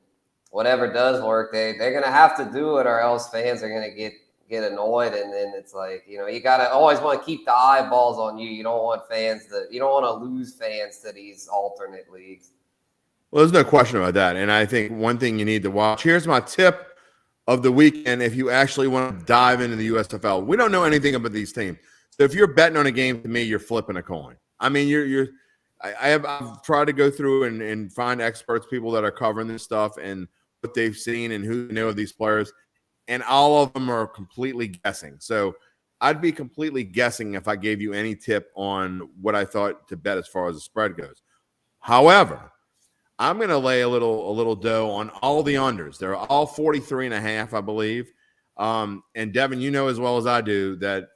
whatever does work, they're going to have to do it, or else fans are going to get annoyed. And then it's like, you got to always want to keep the eyeballs on you. You don't want to lose fans to these alternate leagues. Well, there's no question about that. And I think one thing you need to watch, here's my tip of the weekend if you actually want to dive into the USFL. We don't know anything about these teams. So if you're betting on a game, to me, you're flipping a coin. I mean, I've tried to go through and find experts, people that are covering this stuff and what they've seen and who know of these players, and all of them are completely guessing. So I'd be completely guessing if I gave you any tip on what I thought to bet as far as the spread goes. However, I'm going to lay a little dough on all the unders. They're all 43.5, I believe. And Devin, you know as well as I do that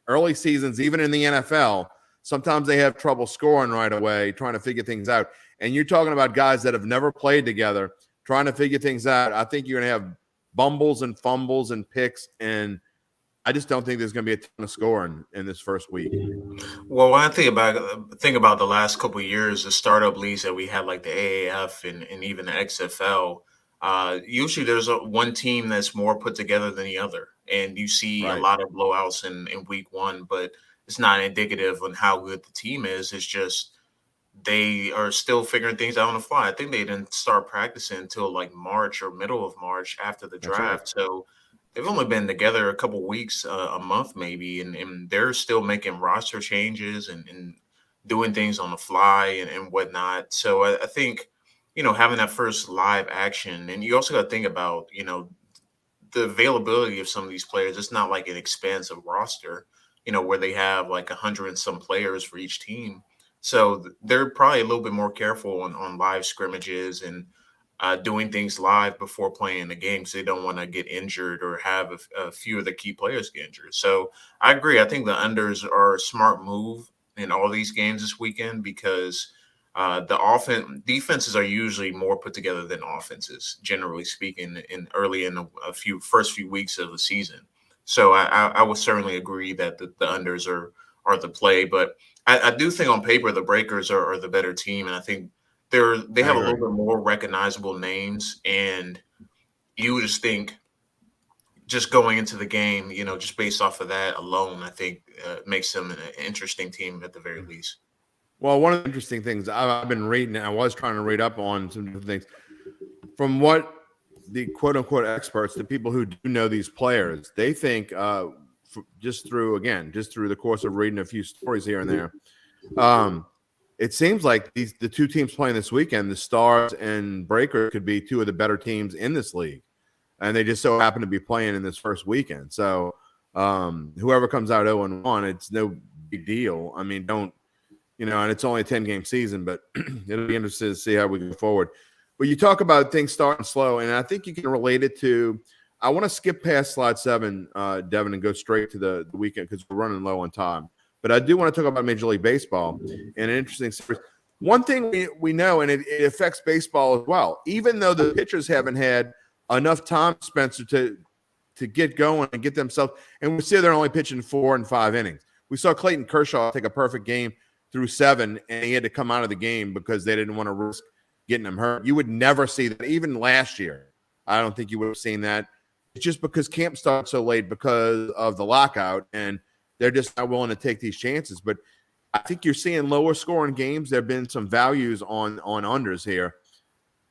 early seasons, even in the NFL, sometimes they have trouble scoring right away, trying to figure things out. And you're talking about guys that have never played together, trying to figure things out. I think you're going to have bumbles and fumbles and picks, and I just don't think there's going to be a ton of scoring in this first week. Well, when I think about the last couple of years, the startup leagues that we had, like the AAF and even the XFL, usually there's one team that's more put together than the other, and you see a lot of blowouts in week one, but it's not indicative on how good the team is. It's just they are still figuring things out on the fly. I think they didn't start practicing until like March or middle of March after the draft. So they've only been together a couple weeks, a month maybe, and they're still making roster changes and doing things on the fly and whatnot. So I think, having that first live action, and you also got to think about, the availability of some of these players. It's not like an expansive roster, where they have like 100 and some players for each team. So they're probably a little bit more careful on live scrimmages and doing things live before playing the game, because they don't want to get injured or have a few of the key players get injured. So I agree. I think the unders are a smart move in all these games this weekend, because defenses are usually more put together than offenses, generally speaking, early in the first few weeks of the season. So I would certainly agree that the unders are the play, but I do think on paper the Breakers are the better team, and I think they have a little bit more recognizable names, and you just think, just going into the game, just based off of that alone, I think makes them an interesting team at the very least. Well, one of the interesting things I've been reading, and I was trying to read up on some different things, from what the quote-unquote experts, the people who do know these players, they think just through the course of reading a few stories here and there, it seems like the two teams playing this weekend, the Stars and Breakers, could be two of the better teams in this league, and they just so happen to be playing in this first weekend. So whoever comes out 0-1, it's no big deal. I mean, and it's only a 10-game season, but it'll be interesting to see how we go forward. But you talk about things starting slow, and I think you can relate it to – I want to skip past slide 7, Devin, and go straight to the weekend because we're running low on time. But I do want to talk about Major League Baseball and an interesting series. One thing we know, and it affects baseball as well, even though the pitchers haven't had enough time, Spencer, to get going and get themselves – and we see they're only pitching 4 and 5 innings. We saw Clayton Kershaw take a perfect game through 7, and he had to come out of the game because they didn't want to risk getting him hurt. You would never see that. Even last year, I don't think you would have seen that. It's just because camp started so late because of the lockout, and they're just not willing to take these chances. But I think you're seeing lower scoring games. There have been some values on unders here.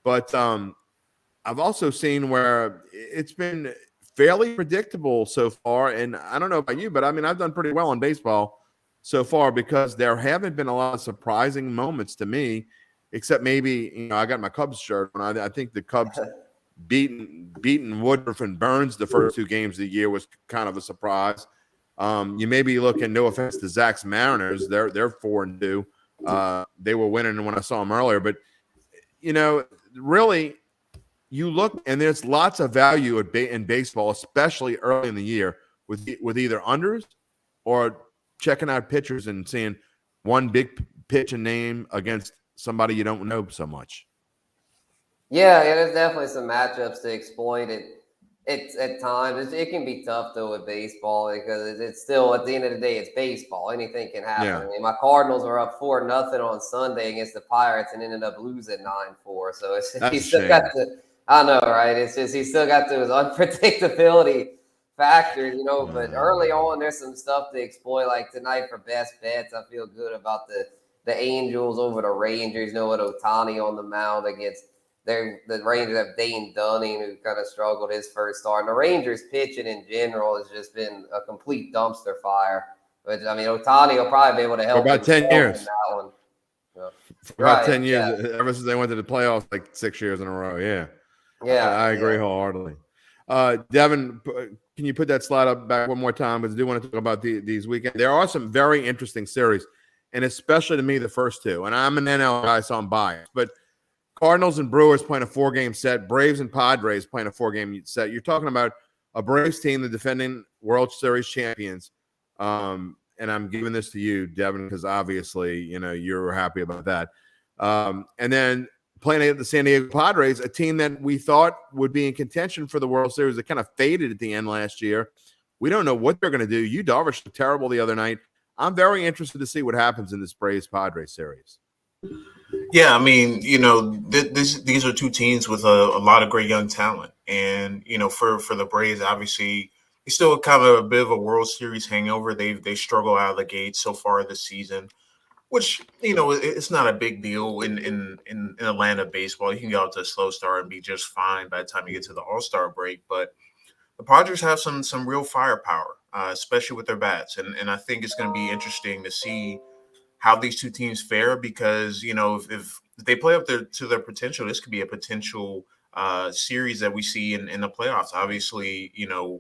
But I've also seen where it's been fairly predictable so far. And I don't know about you, but I mean, I've done pretty well in baseball so far because there haven't been a lot of surprising moments to me, except maybe, I got my Cubs shirt on. I think the Cubs beating Woodruff and Burns the first 2 games of the year was kind of a surprise. You may be looking, no offense to Zach's Mariners, they're 4-2. They were winning when I saw them earlier, but really, you look and there's lots of value in baseball, especially early in the year, with either unders or checking out pitchers and seeing one big pitch and name against somebody you don't know so much. Yeah, there's definitely some matchups to exploit it. It's at times it can be tough though with baseball because it's still, at the end of the day, it's baseball. Anything can happen. Yeah. I mean, my Cardinals were up 4-0 on Sunday against the Pirates and ended up losing 9-4. So you still got I know, right? It's just he's still got those unpredictability factors, but early on there's some stuff to exploit. Like tonight for best bets, I feel good about the Angels over the Rangers, with Ohtani on the mound against the Rangers have Dane Dunning, who kind of struggled his first start. And the Rangers pitching in general has just been a complete dumpster fire. But Ohtani will probably be able to help for about 10 years. In that one. For about 10 years, ever since they went to the playoffs, like 6 years in a row. Yeah. I agree wholeheartedly. Devin, can you put that slide up back one more time? Because I do want to talk about these weekends. There are some very interesting series, and especially to me, the first two. And I'm an NL guy, so I'm biased. But Cardinals and Brewers playing a 4-game set. Braves and Padres playing a 4-game set. You're talking about a Braves team, the defending World Series champions. And I'm giving this to you, Devin, because obviously, you're happy about that. And then playing at the San Diego Padres, a team that we thought would be in contention for the World Series that kind of faded at the end last year. We don't know what they're going to do. Yu Darvish looked terrible the other night. I'm very interested to see what happens in this Braves-Padres series. Yeah, these are two teams with a lot of great young talent. And, for the Braves, obviously, they still kind of a bit of a World Series hangover. They struggle out of the gate so far this season, which, it's not a big deal in Atlanta baseball. You can get out to a slow start and be just fine by the time you get to the All-Star break. But the Padres have some real firepower, especially with their bats. And I think it's going to be interesting to see how these two teams fare because, if they play up to their potential, this could be a potential series that we see in the playoffs. Obviously,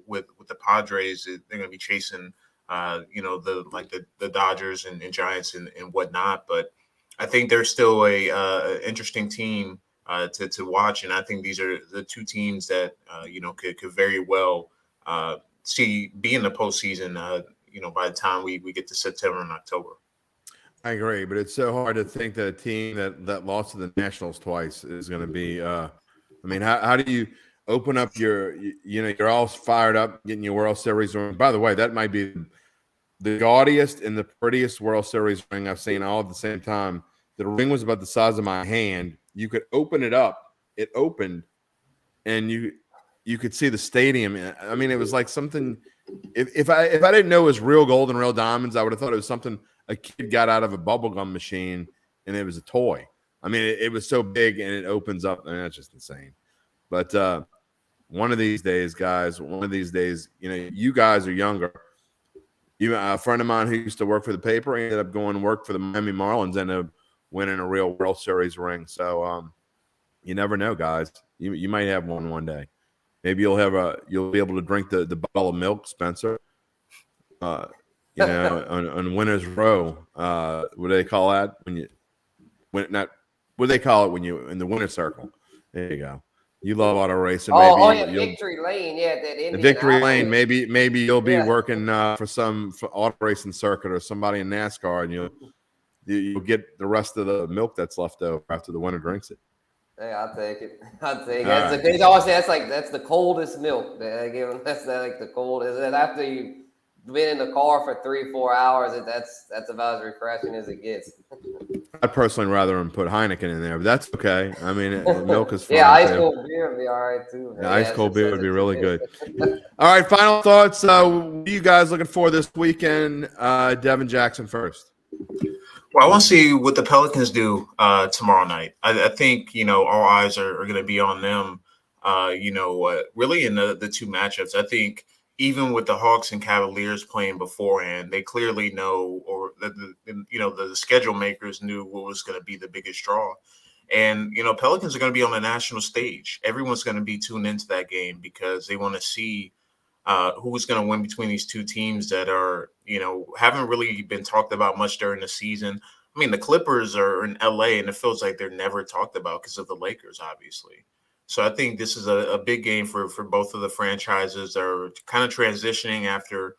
with the Padres, they're going to be chasing, the Dodgers and Giants and whatnot. But I think they're still a interesting team to watch. And I think these are the two teams that, could very well be in the postseason, by the time we get to September and October. I agree, but it's so hard to think that a team that lost to the Nationals twice is going to be. How do you open up you're all fired up getting your World Series ring? By the way, that might be the gaudiest and the prettiest World Series ring I've seen all at the same time. The ring was about the size of my hand. You could open it up. It opened, and you could see the stadium. It was like something. If I didn't know it was real gold and real diamonds, I would have thought it was something a kid got out of a bubblegum machine and it was a toy. It was so big and it opens up. That's just insane. But one of these days, guys, you guys are younger. A friend of mine who used to work for the paper ended up going to work for the Miami Marlins, ended up winning a real World Series ring. So you never know, guys. You might have one day. Maybe you'll be able to drink the bottle of milk, Spencer. On winner's row, what do they call that what do they call it when you in the winner's circle? There you go. You love auto racing. Victory Lane, the Victory Lane. Maybe you'll be working for auto racing circuit or somebody in NASCAR, and you'll get the rest of the milk that's left over after the winner drinks it. Hey, I'll take it. They always say that's the coldest milk. They give them. That's like the coldest. And after you've been in the car for 3-4 hours, that's about as refreshing as it gets. I'd personally rather them put Heineken in there, but that's okay. Milk is fine. Ice cold beer would be all right too. Yeah, ice cold beer would be really good. All right, final thoughts. What are you guys looking for this weekend? Devin Jackson first. Well, I want to see what the Pelicans do tomorrow night. I think, all eyes are going to be on them, really in the two matchups. I think even with the Hawks and Cavaliers playing beforehand, they clearly know, or the schedule makers knew what was going to be the biggest draw. And, Pelicans are going to be on the national stage. Everyone's going to be tuned into that game because they want to see who's going to win between these two teams that are, haven't really been talked about much during the season. The Clippers are in LA and it feels like they're never talked about because of the Lakers, obviously. So I think this is a big game for both of the franchises that are kind of transitioning after,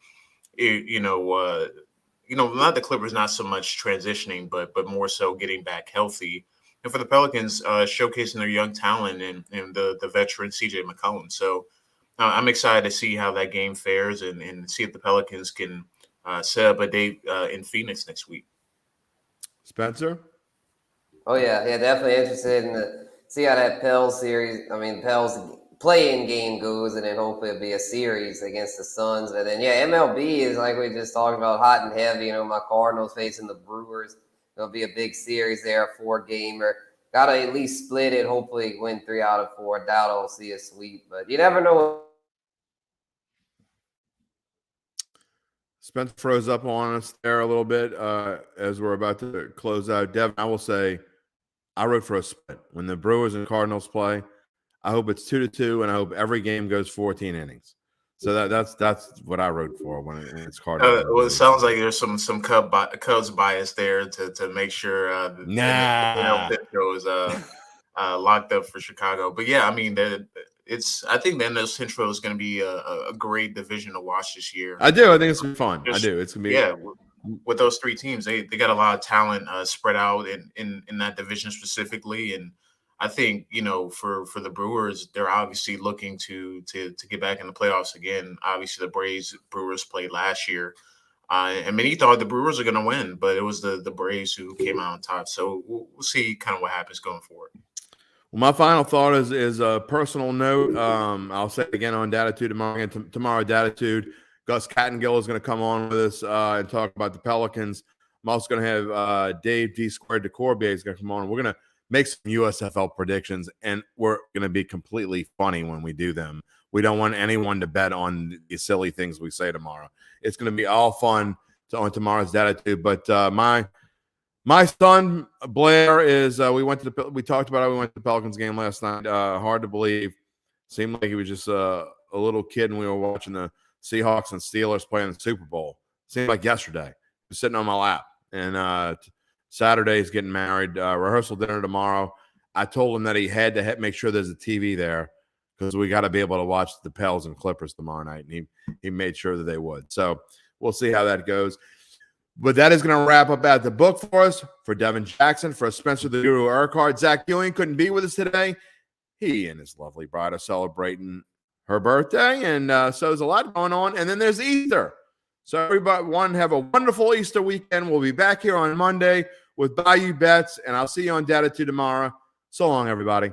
not the Clippers, not so much transitioning, but more so getting back healthy. And for the Pelicans, showcasing their young talent and the veteran CJ McCollum. So I'm excited to see how that game fares and see if the Pelicans can set up a date in Phoenix next week. Spencer? Oh, yeah, definitely interested in see how that Pels series, Pels playing game goes, and then hopefully it'll be a series against the Suns. And then, MLB is like we just talked about, hot and heavy. My Cardinals facing the Brewers. It'll be a big series there, a 4-gamer. Got to at least split it, hopefully win 3 out of 4. Doubt I'll see a sweep, but you never know. Spencer froze up on us there a little bit as we're about to close out. Devin, I will say I wrote for a split. When the Brewers and Cardinals play, I hope it's 2-2, and I hope every game goes 14 innings. So that's what I wrote for when it's Cardinals. Well, it sounds like there's some Cubs bias there to make sure the Central is locked up for Chicago. But yeah, I think the NL Central is going to be a great division to watch this year. I do. I think it's going to be fun. It's going to be with those 3 teams, they got a lot of talent spread out in that division specifically. And I think, for the Brewers, they're obviously looking to get back in the playoffs again. Obviously, the Brewers played last year. And many thought the Brewers are going to win, but it was the Braves who came out on top. So we'll see kind of what happens going forward. Well, my final thought is a personal note. I'll say it again on Datitude tomorrow. Tomorrow, Datitude. Gus Cattengill is going to come on with us and talk about the Pelicans. I'm also going to have Dave D Squared DeCorbier is going to come on. We're going to make some USFL predictions, and we're going to be completely funny when we do them. We don't want anyone to bet on the silly things we say tomorrow. It's going to be all fun on tomorrow's Datitude. But my son Blair is. We talked about how we went to the Pelicans game last night. Hard to believe. Seemed like he was just a little kid, and we were watching the Seahawks and Steelers playing the Super Bowl. Seemed like yesterday. He was sitting on my lap. And Saturday he's getting married. Rehearsal dinner tomorrow. I told him that he had to make sure there's a TV there because we got to be able to watch the Pels and Clippers tomorrow night. And he made sure that they would. So we'll see how that goes. But that is going to wrap up at the book for us. For Devin Jackson, for Spencer the Guru Urquhart, Zach Ewing couldn't be with us today. He and his lovely bride are celebrating her birthday, and so there's a lot going on. And then there's Easter. So everyone have a wonderful Easter weekend. We'll be back here on Monday with Bayou Bets, and I'll see you on Datitude tomorrow. So long, everybody.